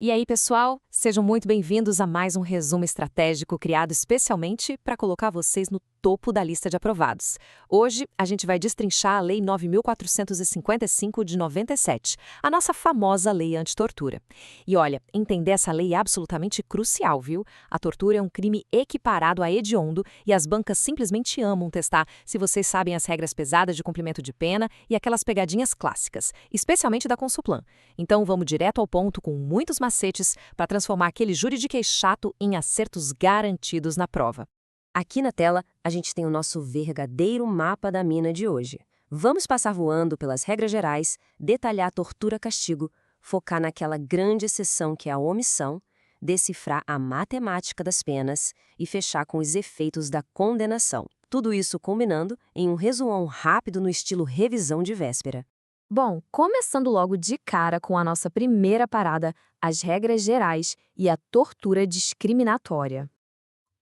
E aí, pessoal? Sejam muito bem-vindos a mais um resumo estratégico criado especialmente para colocar vocês no topo da lista de aprovados. Hoje, a gente vai destrinchar a Lei 9.455 de 97, a nossa famosa lei anti-tortura. E olha, entender essa lei é absolutamente crucial, viu? A tortura é um crime equiparado a hediondo e as bancas simplesmente amam testar se vocês sabem as regras pesadas de cumprimento de pena e aquelas pegadinhas clássicas, especialmente da Consulplan. Então, vamos direto ao ponto com muitos macetes para transformar aquele juridiquês chato em acertos garantidos na prova. Aqui na tela, a gente tem o nosso verdadeiro mapa da mina de hoje. Vamos passar voando pelas regras gerais, detalhar tortura-castigo, focar naquela grande exceção que é a omissão, decifrar a matemática das penas e fechar com os efeitos da condenação. Tudo isso combinando em um resumão rápido no estilo revisão de véspera. Bom, começando logo de cara com a nossa primeira parada, as regras gerais e a tortura discriminatória.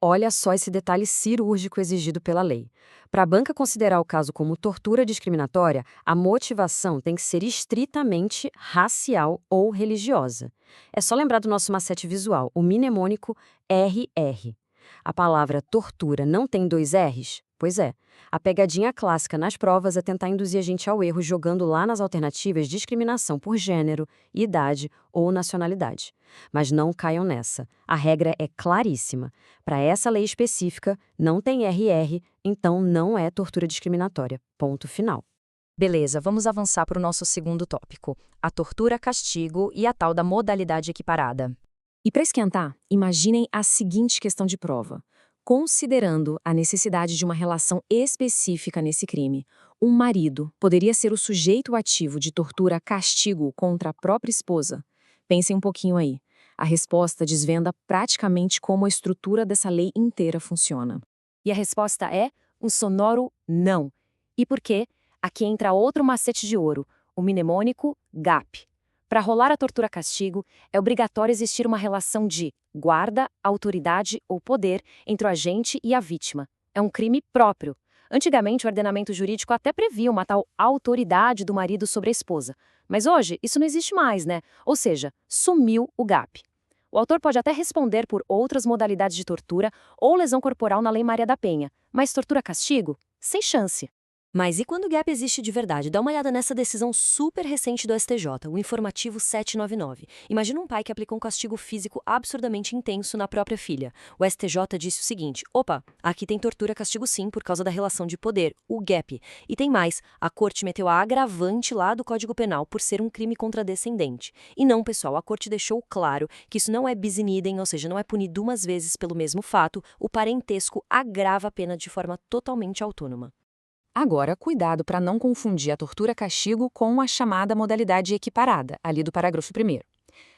Olha só esse detalhe cirúrgico exigido pela lei. Para a banca considerar o caso como tortura discriminatória, a motivação tem que ser estritamente racial ou religiosa. É só lembrar do nosso macete visual, o mnemônico RR. A palavra tortura não tem dois R's? Pois é. A pegadinha clássica nas provas é tentar induzir a gente ao erro jogando lá nas alternativas discriminação por gênero, idade ou nacionalidade. Mas não caiam nessa. A regra é claríssima. Para essa lei específica, não tem RR, então não é tortura discriminatória. Ponto final. Beleza, vamos avançar para o nosso segundo tópico, a tortura-castigo e a tal da modalidade equiparada. E para esquentar, imaginem a seguinte questão de prova. Considerando a necessidade de uma relação específica nesse crime, um marido poderia ser o sujeito ativo de tortura-castigo contra a própria esposa? Pensem um pouquinho aí. A resposta desvenda praticamente como a estrutura dessa lei inteira funciona. E a resposta é um sonoro não. E por quê? Aqui entra outro macete de ouro, o mnemônico GAP. Para rolar a tortura-castigo, é obrigatório existir uma relação de guarda, autoridade ou poder entre o agente e a vítima. É um crime próprio. Antigamente, o ordenamento jurídico até previa uma tal autoridade do marido sobre a esposa. Mas hoje, isso não existe mais, né? Ou seja, sumiu o GAP. O autor pode até responder por outras modalidades de tortura ou lesão corporal na Lei Maria da Penha, mas tortura-castigo? Sem chance. Mas e quando o gap existe de verdade? Dá uma olhada nessa decisão super recente do STJ, o informativo 799. Imagina um pai que aplicou um castigo físico absurdamente intenso na própria filha. O STJ disse o seguinte: opa, aqui tem tortura-castigo sim por causa da relação de poder, o gap. E tem mais, a corte meteu a agravante lá do Código Penal por ser um crime contra descendente. E não, pessoal, a corte deixou claro que isso não é bis in idem, ou seja, não é punido duas vezes pelo mesmo fato, o parentesco agrava a pena de forma totalmente autônoma. Agora, cuidado para não confundir a tortura-castigo com a chamada modalidade equiparada, ali do parágrafo 1º.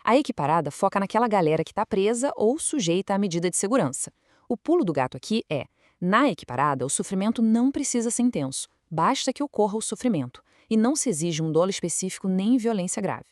A equiparada foca naquela galera que está presa ou sujeita à medida de segurança. O pulo do gato aqui é, na equiparada, o sofrimento não precisa ser intenso, basta que ocorra o sofrimento, e não se exige um dolo específico nem violência grave.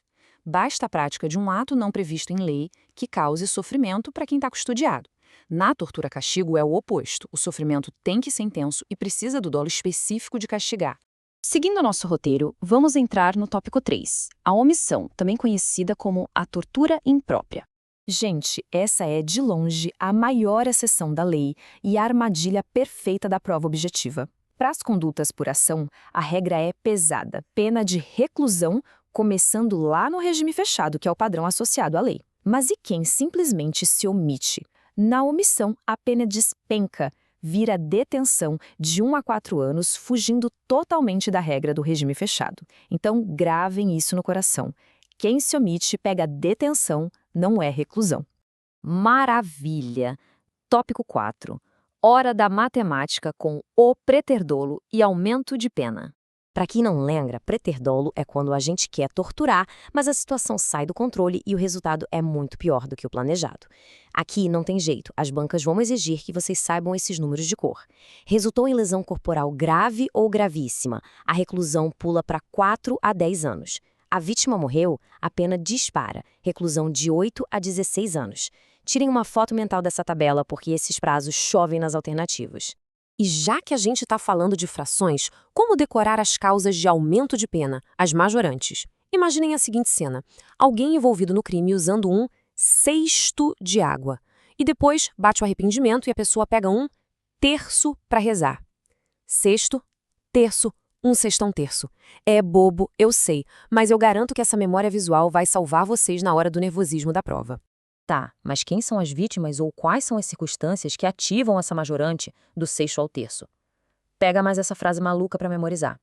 Basta a prática de um ato não previsto em lei que cause sofrimento para quem está custodiado. Na tortura-castigo é o oposto, o sofrimento tem que ser intenso e precisa do dolo específico de castigar. Seguindo o nosso roteiro, vamos entrar no tópico 3, a omissão, também conhecida como a tortura imprópria. Gente, essa é, de longe, a maior exceção da lei e a armadilha perfeita da prova objetiva. Para as condutas por ação, a regra é pesada, pena de reclusão, começando lá no regime fechado, que é o padrão associado à lei. Mas e quem simplesmente se omite? Na omissão, a pena despenca, vira detenção de 1 a 4 anos, fugindo totalmente da regra do regime fechado. Então, gravem isso no coração. Quem se omite pega detenção, não é reclusão. Maravilha! Tópico 4. Hora da matemática com o preterdolo e aumento de pena. Para quem não lembra, preterdolo é quando a gente quer torturar, mas a situação sai do controle e o resultado é muito pior do que o planejado. Aqui não tem jeito, as bancas vão exigir que vocês saibam esses números de cor. Resultou em lesão corporal grave ou gravíssima, a reclusão pula para 4 a 10 anos. A vítima morreu, a pena dispara, reclusão de 8 a 16 anos. Tirem uma foto mental dessa tabela porque esses prazos chovem nas alternativas. E já que a gente está falando de frações, como decorar as causas de aumento de pena, as majorantes? Imaginem a seguinte cena. Alguém envolvido no crime usando um cesto de água. E depois bate o arrependimento e a pessoa pega um terço para rezar. Cesto, terço, um cestão terço. É bobo, eu sei, mas eu garanto que essa memória visual vai salvar vocês na hora do nervosismo da prova. Tá, mas quem são as vítimas ou quais são as circunstâncias que ativam essa majorante do cesto ao terço? Pega mais essa frase maluca para memorizar.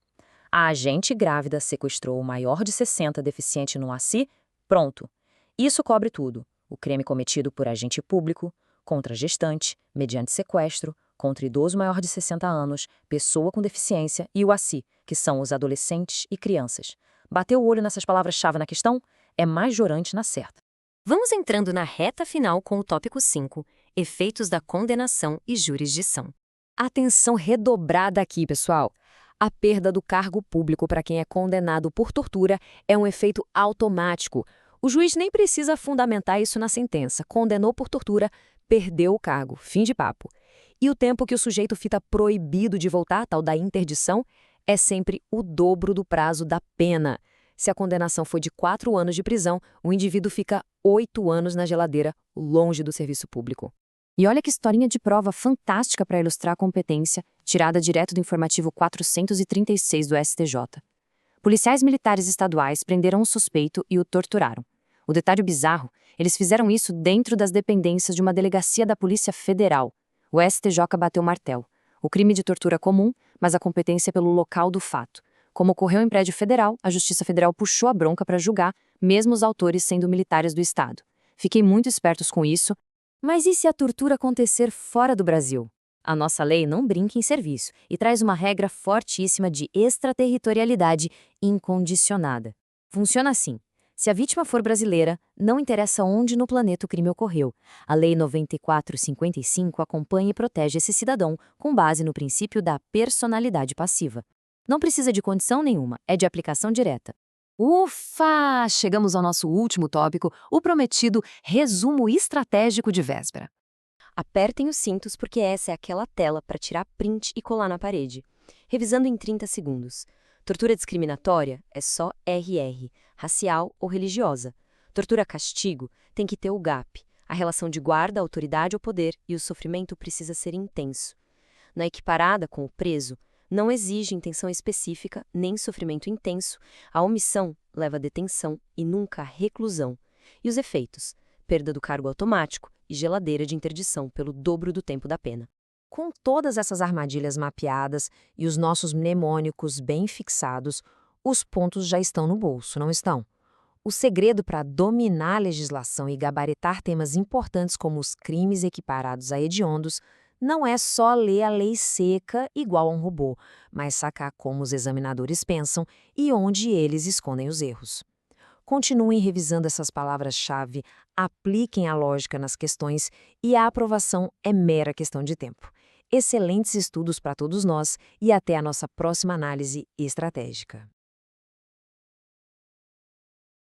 A agente grávida sequestrou o maior de 60 deficiente no ACI, pronto. Isso cobre tudo. O crime cometido por agente público, contra gestante, mediante sequestro, contra idoso maior de 60 anos, pessoa com deficiência e o ACI, que são os adolescentes e crianças. Bateu o olho nessas palavras-chave na questão? É majorante na certa. Vamos entrando na reta final com o tópico 5, efeitos da condenação e jurisdição. Atenção redobrada aqui, pessoal. A perda do cargo público para quem é condenado por tortura é um efeito automático. O juiz nem precisa fundamentar isso na sentença. Condenou por tortura, perdeu o cargo. Fim de papo. E o tempo que o sujeito fica proibido de voltar, tal da interdição, é sempre o dobro do prazo da pena. Se a condenação for de 4 anos de prisão, o indivíduo fica 8 anos na geladeira, longe do serviço público. E olha que historinha de prova fantástica para ilustrar a competência, tirada direto do informativo 436 do STJ. Policiais militares estaduais prenderam um suspeito e o torturaram. O detalhe bizarro, eles fizeram isso dentro das dependências de uma delegacia da Polícia Federal. O STJ bateu o martelo. O crime de tortura é comum, mas a competência é pelo local do fato. Como ocorreu em prédio federal, a Justiça Federal puxou a bronca para julgar, mesmo os autores sendo militares do Estado. Fiquem muito espertos com isso. Mas e se a tortura acontecer fora do Brasil? A nossa lei não brinca em serviço e traz uma regra fortíssima de extraterritorialidade incondicionada. Funciona assim. Se a vítima for brasileira, não interessa onde no planeta o crime ocorreu. A Lei 9455 acompanha e protege esse cidadão com base no princípio da personalidade passiva. Não precisa de condição nenhuma, é de aplicação direta. Ufa! Chegamos ao nosso último tópico, o prometido resumo estratégico de véspera. Apertem os cintos porque essa é aquela tela para tirar print e colar na parede. Revisando em 30 segundos. Tortura discriminatória é só RR, racial ou religiosa. Tortura-castigo tem que ter o GAP, a relação de guarda, autoridade ou poder, e o sofrimento precisa ser intenso. Na equiparada com o preso, não exige intenção específica nem sofrimento intenso, a omissão leva a detenção e nunca a reclusão. E os efeitos? Perda do cargo automático e geladeira de interdição pelo dobro do tempo da pena. Com todas essas armadilhas mapeadas e os nossos mnemônicos bem fixados, os pontos já estão no bolso, não estão? O segredo para dominar a legislação e gabaritar temas importantes como os crimes equiparados a hediondos não é só ler a lei seca igual a um robô, mas sacar como os examinadores pensam e onde eles escondem os erros. Continuem revisando essas palavras-chave, apliquem a lógica nas questões e a aprovação é mera questão de tempo. Excelentes estudos para todos nós e até a nossa próxima análise estratégica.